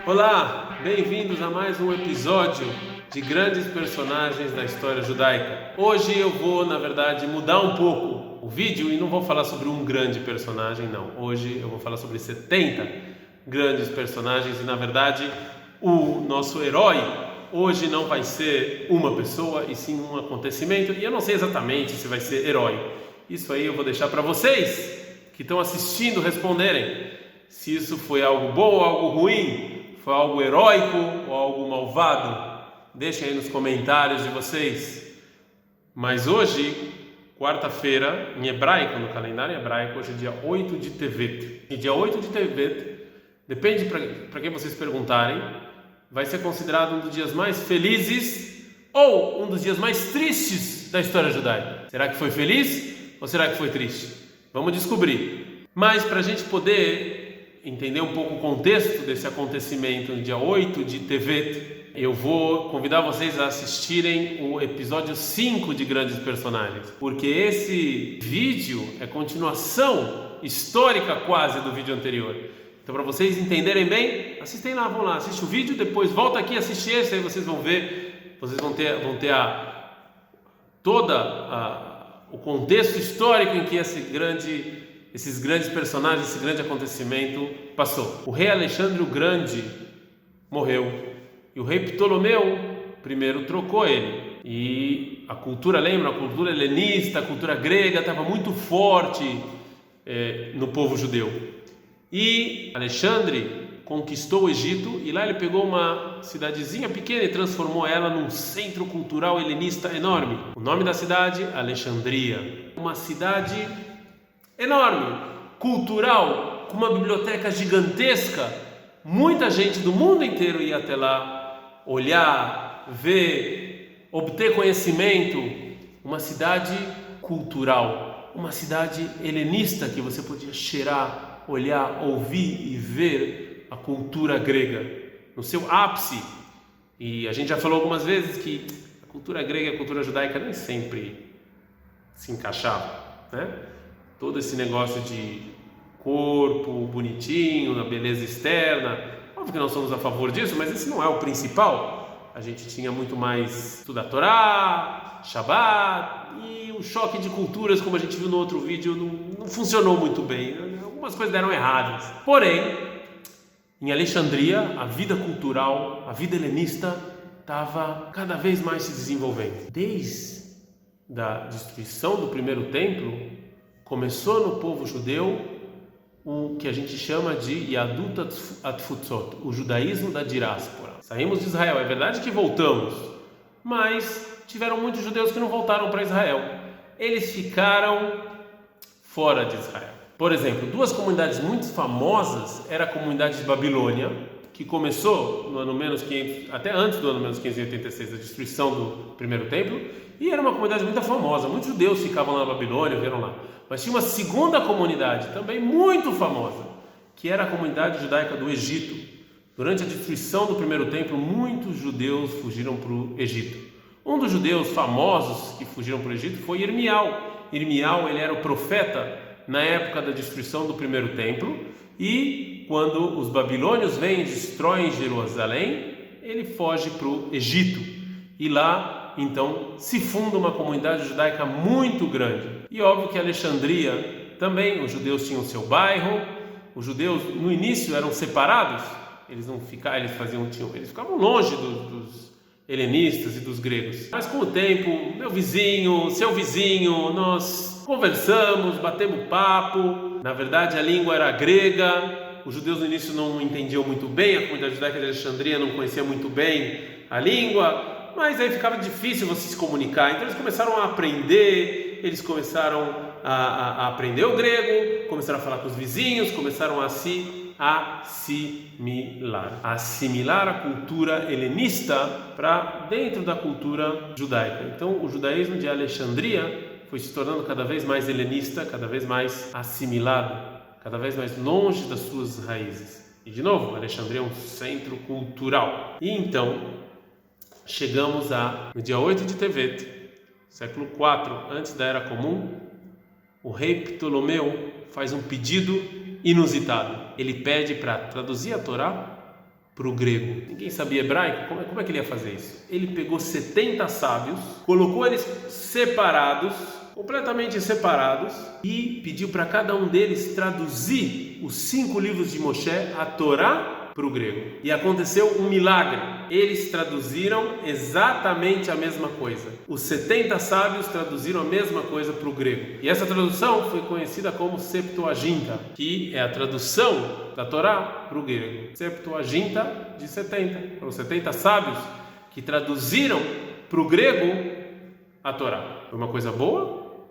Olá, bem-vindos a mais um episódio de grandes personagens da história judaica. Hoje eu vou, na verdade, mudar um pouco o vídeo e não vou falar sobre um grande personagem, não. Hoje eu vou falar sobre 70 grandes personagens e, na verdade, o nosso herói hoje não vai ser uma pessoa e sim um acontecimento. E eu não sei exatamente se vai ser herói. Isso aí eu vou deixar para vocês que estão assistindo responderem. Se isso foi algo bom ou algo ruim, foi algo heróico ou algo malvado, deixem aí nos comentários de vocês. Mas hoje, quarta-feira, em hebraico, no calendário hebraico, hoje é dia 8 de Tevet. E dia 8 de Tevet, depende para quem vocês perguntarem, vai ser considerado um dos dias mais felizes ou um dos dias mais tristes da história judaica. Será que foi feliz ou será que foi triste? Vamos descobrir. Mas para a gente poder entender um pouco o contexto desse acontecimento no dia 8 de Tevet, eu vou convidar vocês a assistirem o episódio 5 de Grandes Personagens, porque esse vídeo é continuação histórica quase do vídeo anterior. Então, para vocês entenderem bem, assistem lá, vão lá, assiste o vídeo, depois volta aqui, assiste esse, aí vocês vão ver, vocês vão ter o contexto histórico em que esses grandes personagens, esse grande acontecimento passou. O rei Alexandre o Grande morreu e o rei Ptolomeu I trocou ele. E a cultura, lembra? A cultura helenista, a cultura grega estava muito forte no povo judeu. E Alexandre conquistou o Egito e lá ele pegou uma cidadezinha pequena e transformou ela num centro cultural helenista enorme. O nome da cidade, Alexandria. Uma cidade enorme, cultural, com uma biblioteca gigantesca. Muita gente do mundo inteiro ia até lá olhar, ver, obter conhecimento. Uma cidade cultural, uma cidade helenista que você podia cheirar, olhar, ouvir e ver a cultura grega no seu ápice. E a gente já falou algumas vezes que a cultura grega e a cultura judaica nem sempre se encaixavam, né? Todo esse negócio de corpo bonitinho, a beleza externa, óbvio que nós somos a favor disso, mas esse não é o principal. A gente tinha muito mais estudar Torá, Shabbat, e o choque de culturas, como a gente viu no outro vídeo, não funcionou muito bem. Algumas coisas deram erradas. Porém, em Alexandria, a vida cultural, a vida helenista estava cada vez mais se desenvolvendo. Desde a destruição do primeiro templo, começou no povo judeu o que a gente chama de Yadut Atfutzot, o judaísmo da diáspora. Saímos de Israel, é verdade que voltamos, mas tiveram muitos judeus que não voltaram para Israel. Eles ficaram fora de Israel. Por exemplo, duas comunidades muito famosas era a comunidade de Babilônia, que começou no ano menos 500, até antes do ano menos 586, da destruição do primeiro templo, e era uma comunidade muito famosa. Muitos judeus ficavam lá na Babilônia, vieram lá. Mas tinha uma segunda comunidade também muito famosa, que era a comunidade judaica do Egito. Durante a destruição do primeiro templo, muitos judeus fugiram para o Egito. Um dos judeus famosos que fugiram para o Egito foi Irmial. Irmial, ele era o profeta na época da destruição do primeiro templo, e quando os babilônios vêm e destroem Jerusalém, ele foge para o Egito. E lá, então, se funda uma comunidade judaica muito grande. E óbvio que Alexandria também, os judeus tinham seu bairro. Os judeus no início eram separados, eles ficavam longe dos helenistas e dos gregos. Mas com o tempo, meu vizinho, seu vizinho, nós conversamos, batemos papo. Na verdade, a língua era grega. Os judeus no início não entendiam muito bem, a comunidade judaica de Alexandria não conhecia muito bem a língua, mas aí ficava difícil você se comunicar. Então eles começaram a aprender, eles começaram a aprender o grego, começaram a falar com os vizinhos, começaram a se assimilar a cultura helenista para dentro da cultura judaica. Então o judaísmo de Alexandria foi se tornando cada vez mais helenista, cada vez mais assimilado, cada vez mais longe das suas raízes. E de novo, Alexandria é um centro cultural. E então chegamos no dia 8 de Tevet, século 4 antes da Era Comum. O rei Ptolomeu faz um pedido inusitado. Ele pede para traduzir a Torá para o grego. Ninguém sabia hebraico, como é que ele ia fazer isso? Ele pegou 70 sábios, colocou eles separados, completamente separados, e pediu para cada um deles traduzir os 5 livros de Moshe, a Torá, para o grego. E aconteceu um milagre. Eles traduziram exatamente a mesma coisa. Os 70 sábios traduziram a mesma coisa para o grego. E essa tradução foi conhecida como Septuaginta, que é a tradução da Torá para o grego. Septuaginta de 70. Foram 70 sábios que traduziram para o grego a Torá. Foi uma coisa boa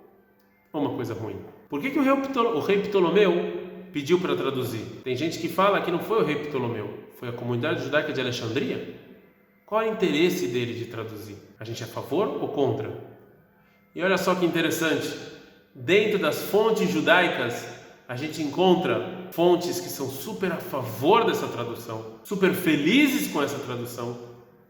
ou uma coisa ruim? Por que o rei Ptolomeu pediu para traduzir? Tem gente que fala que não foi o rei Ptolomeu, foi a comunidade judaica de Alexandria. Qual é o interesse dele de traduzir? A gente é a favor ou contra? E olha só que interessante, dentro das fontes judaicas a gente encontra fontes que são super a favor dessa tradução, super felizes com essa tradução.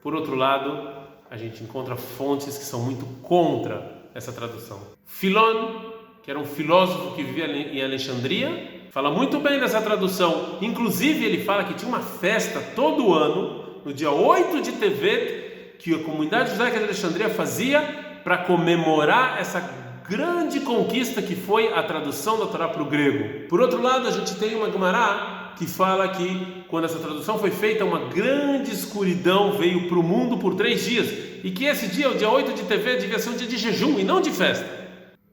Por outro lado, a gente encontra fontes que são muito contra essa tradução. Filon, que era um filósofo que vivia em Alexandria, fala muito bem dessa tradução. Inclusive ele fala que tinha uma festa todo ano, no dia 8 de Tevet, que a comunidade judaica de Alexandria fazia para comemorar essa grande conquista que foi a tradução da Torá para o grego. Por outro lado, a gente tem uma Gemara que fala que quando essa tradução foi feita, uma grande escuridão veio para o mundo por 3 dias, e que esse dia, o dia 8 de Tevet, devia ser um dia de jejum e não de festa.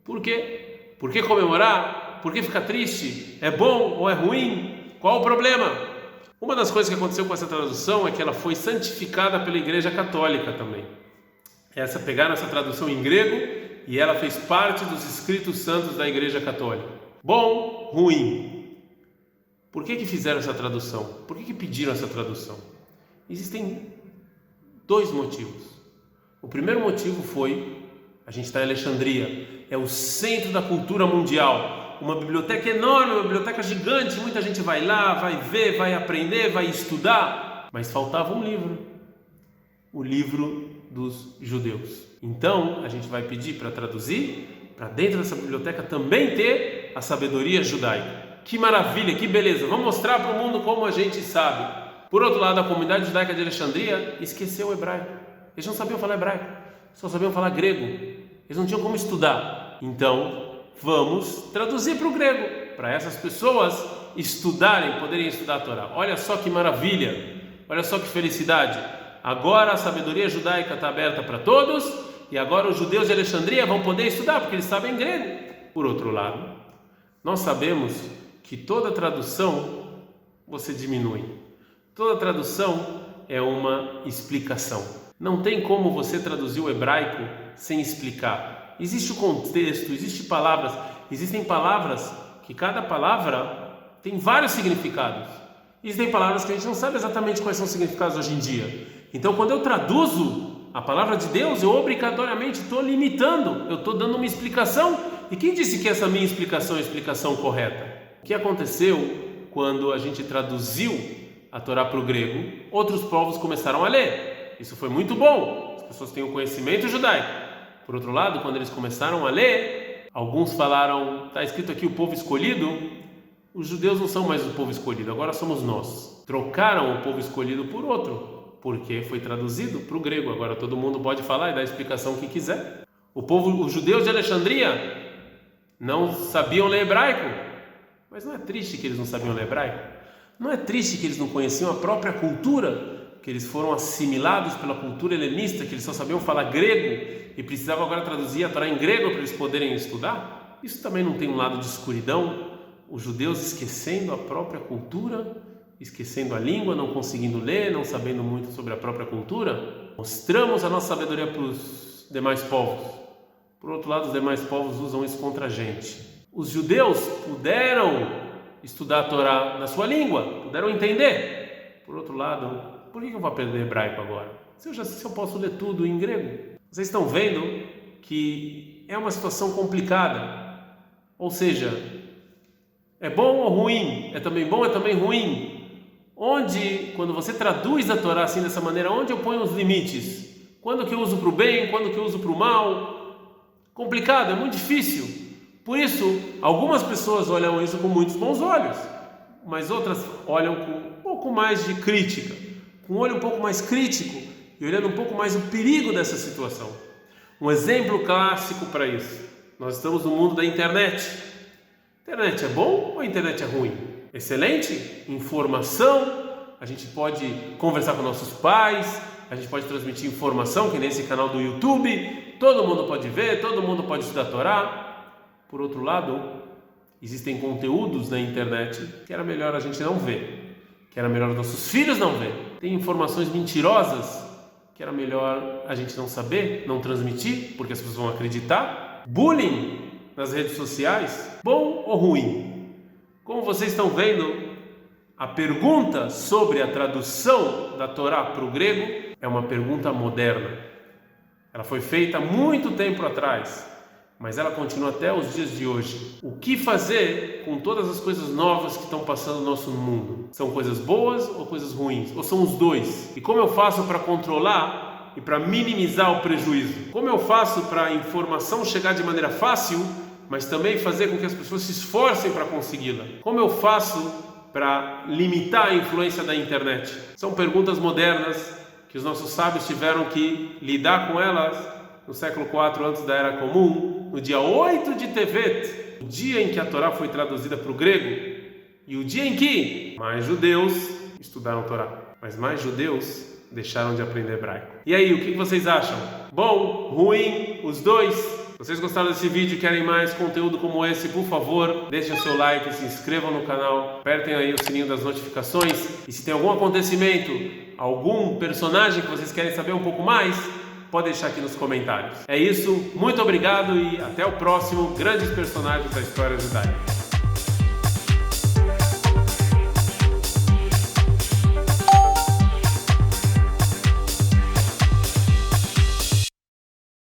Por quê? Por que comemorar? Por que ficar triste? É bom ou é ruim? Qual o problema? Uma das coisas que aconteceu com essa tradução é que ela foi santificada pela Igreja Católica também. Pegaram essa tradução em grego e ela fez parte dos escritos santos da Igreja Católica. Bom, ruim. Por que fizeram essa tradução? Por que pediram essa tradução? Existem 2 motivos. O primeiro motivo foi, a gente está em Alexandria, é o centro da cultura mundial. Uma biblioteca enorme, uma biblioteca gigante, muita gente vai lá, vai ver, vai aprender, vai estudar, mas faltava um livro, o livro dos judeus. Então, a gente vai pedir para traduzir, para dentro dessa biblioteca também ter a sabedoria judaica. Que maravilha, que beleza, vamos mostrar para o mundo como a gente sabe. Por outro lado, a comunidade judaica de Alexandria esqueceu o hebraico. Eles não sabiam falar hebraico, só sabiam falar grego. Eles não tinham como estudar. Então, vamos traduzir para o grego, para essas pessoas estudarem, poderem estudar a Torá. Olha só que maravilha, olha só que felicidade. Agora a sabedoria judaica está aberta para todos, e agora os judeus de Alexandria vão poder estudar, porque eles sabem grego. Por outro lado, nós sabemos que toda tradução você diminui. Toda tradução é uma explicação. Não tem como você traduzir o hebraico sem explicar. Existe o contexto, existem palavras que cada palavra tem vários significados. Existem palavras que a gente não sabe exatamente quais são os significados hoje em dia. Então, quando eu traduzo a palavra de Deus, eu obrigatoriamente estou limitando, eu estou dando uma explicação. E quem disse que essa minha explicação é a explicação correta? O que aconteceu quando a gente traduziu a Torá para o grego? Outros povos começaram a ler. Isso foi muito bom. As pessoas têm o conhecimento judaico. Por outro lado, quando eles começaram a ler, alguns falaram, está escrito aqui o povo escolhido. Os judeus não são mais o povo escolhido, agora somos nós. Trocaram o povo escolhido por outro, porque foi traduzido para o grego. Agora todo mundo pode falar e dar a explicação que quiser. Os judeus de Alexandria não sabiam ler hebraico. Mas não é triste que eles não sabiam ler hebraico? Não é triste que eles não conheciam a própria cultura? Que eles foram assimilados pela cultura helenista, que eles só sabiam falar grego e precisavam agora traduzir a Torá em grego para eles poderem estudar? Isso também não tem um lado de escuridão? Os judeus esquecendo a própria cultura, esquecendo a língua, não conseguindo ler, não sabendo muito sobre a própria cultura? Mostramos a nossa sabedoria para os demais povos. Por outro lado, os demais povos usam isso contra a gente. Os judeus puderam estudar a Torá na sua língua, puderam entender. Por outro lado, por que eu vou aprender hebraico agora? Se eu posso ler tudo em grego? Vocês estão vendo que é uma situação complicada. Ou seja, é bom ou ruim? É também bom, é também ruim? Quando você traduz a Torá assim dessa maneira, onde eu ponho os limites? Quando que eu uso para o bem? Quando que eu uso para o mal? Complicado, é muito difícil. Por isso, algumas pessoas olham isso com muitos bons olhos, mas outras olham com um pouco mais de crítica. com um olho um pouco mais crítico e olhando um pouco mais o perigo dessa situação. Um exemplo clássico para isso: nós estamos no mundo da internet. Internet é bom ou a internet é ruim? Excelente informação, a gente pode conversar com nossos pais, a gente pode transmitir informação, que nesse canal do YouTube, todo mundo pode ver, todo mundo pode estudar a Torá. Por outro lado, existem conteúdos na internet que era melhor a gente não ver, que era melhor nossos filhos não ver. Tem informações mentirosas que era melhor a gente não saber, não transmitir, porque as pessoas vão acreditar. Bullying nas redes sociais, bom ou ruim? Como vocês estão vendo, a pergunta sobre a tradução da Torá para o grego é uma pergunta moderna. Ela foi feita há muito tempo atrás, mas ela continua até os dias de hoje. O que fazer com todas as coisas novas que estão passando no nosso mundo? São coisas boas ou coisas ruins? Ou são os dois? E como eu faço para controlar e para minimizar o prejuízo? Como eu faço para a informação chegar de maneira fácil, mas também fazer com que as pessoas se esforcem para consegui-la? Como eu faço para limitar a influência da internet? São perguntas modernas que os nossos sábios tiveram que lidar com elas no século IV antes da Era Comum, no dia 8 de Tevet, o dia em que a Torá foi traduzida para o grego, e o dia em que mais judeus estudaram a Torá, mas mais judeus deixaram de aprender hebraico. E aí, o que vocês acham? Bom, ruim, os dois? Se vocês gostaram desse vídeo e querem mais conteúdo como esse, por favor, deixem o seu like, se inscrevam no canal, apertem aí o sininho das notificações, e se tem algum acontecimento, algum personagem que vocês querem saber um pouco mais, pode deixar aqui nos comentários. É isso, muito obrigado e até o próximo Grandes Personagens da História Judaica.